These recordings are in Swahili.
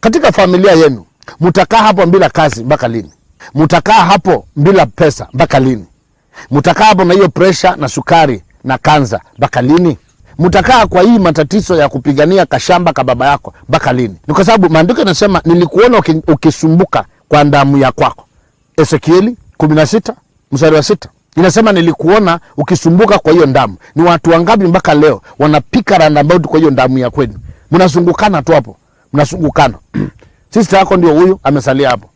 Katika familia yenu, mutakaa hapo bila kazi mpaka lini? Mutakaa hapo bila pesa mpaka lini? Mutakaa hapo na hiyo pressure na sukari na kanza mpaka lini? Mutakaa kwa hii matatizo ya kupigania kashamba ka baba yako mpaka lini? Ni kwa sababu maandiko yanasema nilikuona ukisumbuka kwa damu ya kwako. Ezekieli 16 mstari wa 6. Inasema nilikuona ukisumbuka kwa hiyo damu. Ni watu wangapi mpaka leo wanapika roundabout kwa hiyo damu ya kwenu? Mnazungukana tu hapo. Mnazungukana. Sister yako ndio huyu amesalia hapo.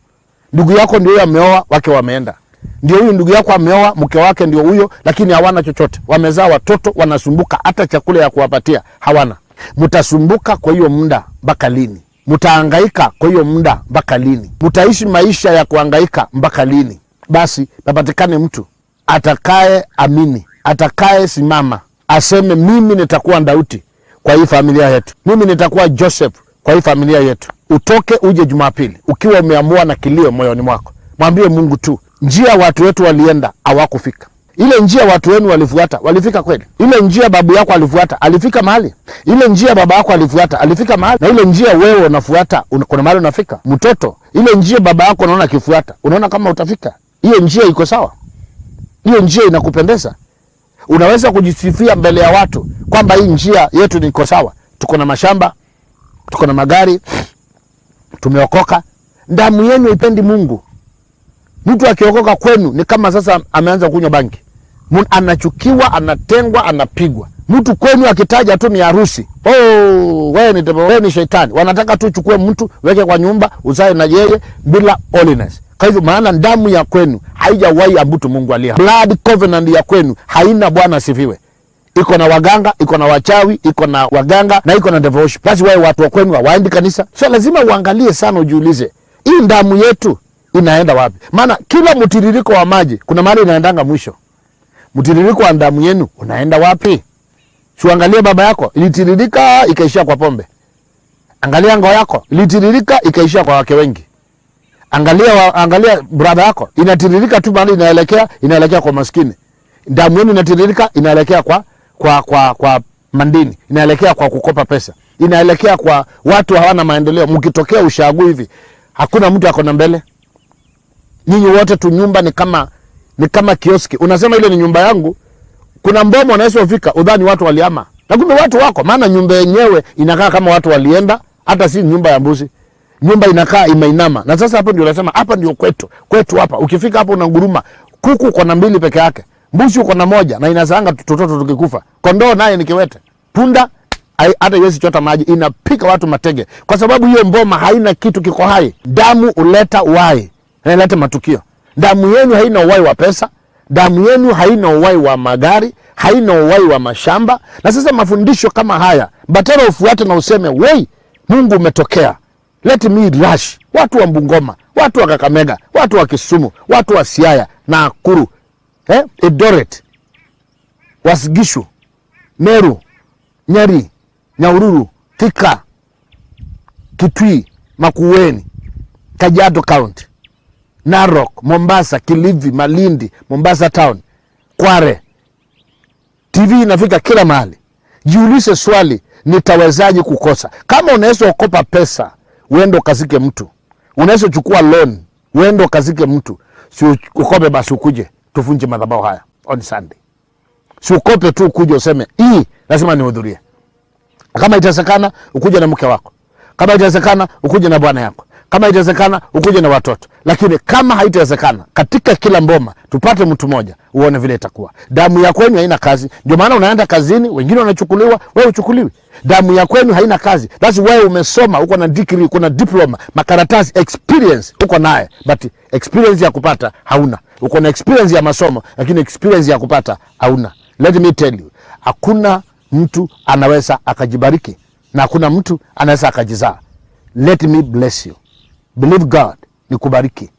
Ndugu yako ndio huyu ameoa, wake wameenda. Ndio huyu ndugu yako ameoa, mke wake ndio huyo, lakini hawana chochote. Wamezaa watoto, wanasumbuka, hata chakula ya kuwapatia hawana. Mtasumbuka kwa hiyo muda mpaka lini? Mtahangaika kwa hiyo muda mpaka lini? Mtaishi maisha ya kuhangaika mpaka lini? Basi napatikane mtu atakaye amini, atakaye simama, aseme mimi nitakuwa Daudi kwa hii familia yetu. Mimi nitakuwa Joseph kwa hii familia yetu. Utoke uje Jumapili ukiwa umeamua na kilio moyoni mwako. Mwambie Mungu tu, njia watu wetu walienda hawakufika. Ile njia watu wenu walifuata, walifika kweli? Ile njia babu yako alifuata, alifika mahali? Ile njia baba yako alifuata, alifika mahali? Na ile njia wewe unafuata, kuna mahali unafika? Mtoto, ile njia baba yako unaona akifuata, unaona kama utafika? Hiyo njia iko sawa? Hiyo njia inakupendeza? Unaweza kujisifia mbele ya watu kwamba hii njia yetu ni iko sawa. Tuko na mashamba, tuko na magari, tumeokoka. Damu yenu ipendi Mungu. Mtu akiokoka kwenu ni kama sasa ameanza kunywa bangi. Anachukiwa, anatengwa, anapigwa. Mtu kwenu akitaja tu ni harusi, oh, wewe ni shetani. Wanataka tu chukue mtu weke kwa nyumba uzae na yeye bila holiness. Kwa hivyo maana damu ya kwenu haijawahi abudu Mungu aliye. Blood covenant ya kwenu haina Bwana sifiwe. Iko na waganga, iko na wachawi, iko na waganga na iko na devotion. Basi wao watu wa kwenu hawaendi kanisa. So lazima uangalie sana, ujiulize, hii damu yetu inaenda wapi? Maana kila mtiririko wa maji kuna mahali inaendanga mwisho. Mtiririko wa damu yenu unaenda wapi? Uangalie baba yako, ilitiririka ikaishia kwa pombe. Angalia ngao yako, ilitiririka ikaishia kwa wake wengi. Angalia brother yako, inatiririka tu mahali inaelekea kwa maskini. Damu yenu inatiririka inaelekea kwa mandini, inaelekea kwa kukopa pesa, inaelekea kwa watu hawana maendeleo. Mkitokea ushagu hivi, hakuna mtu ako na mbele. Nyinyi wote tu nyumba ni kama kioski. Unasema ile ni nyumba yangu. Kuna mbomo unaweza ufika udhani watu waliama. Na kumbe watu wako, maana nyumba yenyewe inakaa kama watu walienda, hata si nyumba ya mbuzi. Nyumba inakaa imeinama. Na sasa hapo ndio unasema hapa ndio kwetu hapa. Ukifika hapo unanguruma. Kuku uko na 2 peke yake. Mbuzi uko na 1 na inazaanga tutoto tukikufa. Kondoo naye ni kiwete. Punda hata yesi chota maji, inapika watu matege. Kwa sababu hiyo mboma haina kitu kiko hai. Damu uleta uhai. Na ileta matukio. Damu yenu haina uhai wa pesa. Damu yenu haina uhai wa magari, haina uhai wa mashamba. Na sasa mafundisho kama haya, batera ufuate na useme, "Wei, Mungu umetokea. Let me rush." Watu wa Bungoma, watu wa Kakamega, watu wa Kisumu, watu wa Siaya na Nakuru, Eldoret, Uasin Gishu, Meru, Nyeri, Nyahururu, Thika, Kitui, Makueni, Kajiado County, Narok, Mombasa, Kilifi, Malindi, Mombasa Town, Kware. TV inafika kila mahali. Jiulize swali, nitawezaje kukosa? Kama unaweza ukopa pesa, uende ukazike mtu. Unaweza chukua loan, uende ukazike mtu. Si ukope basi ukuje tufunje madhabahu haya on Sunday. Si ukope tu ukuje useme, "Hii lazima nihudhurie." Kama itawezekana ukuje na mke wako. Kama itawezekana ukuje na bwana yako. Kama itawezekana ukuje na watoto. Lakini kama haitawezekana, katika kila mboma tupate mtu mmoja, uone vile itakuwa. Damu ya kwenu haina kazi. Ndio maana unaenda kazini, wengine wanachukuliwa, wewe uchukuliwi. Damu ya kwenu haina kazi. Basi wewe umesoma, uko na degree, uko na diploma, makaratasi, experience uko naye, but experience ya kupata hauna. Uko na experience ya masomo, lakini experience ya kupata hauna. Let me tell you, hakuna mtu anaweza akajibariki na hakuna mtu anaweza akajizaa. Let me bless you. Believe God, nikubariki.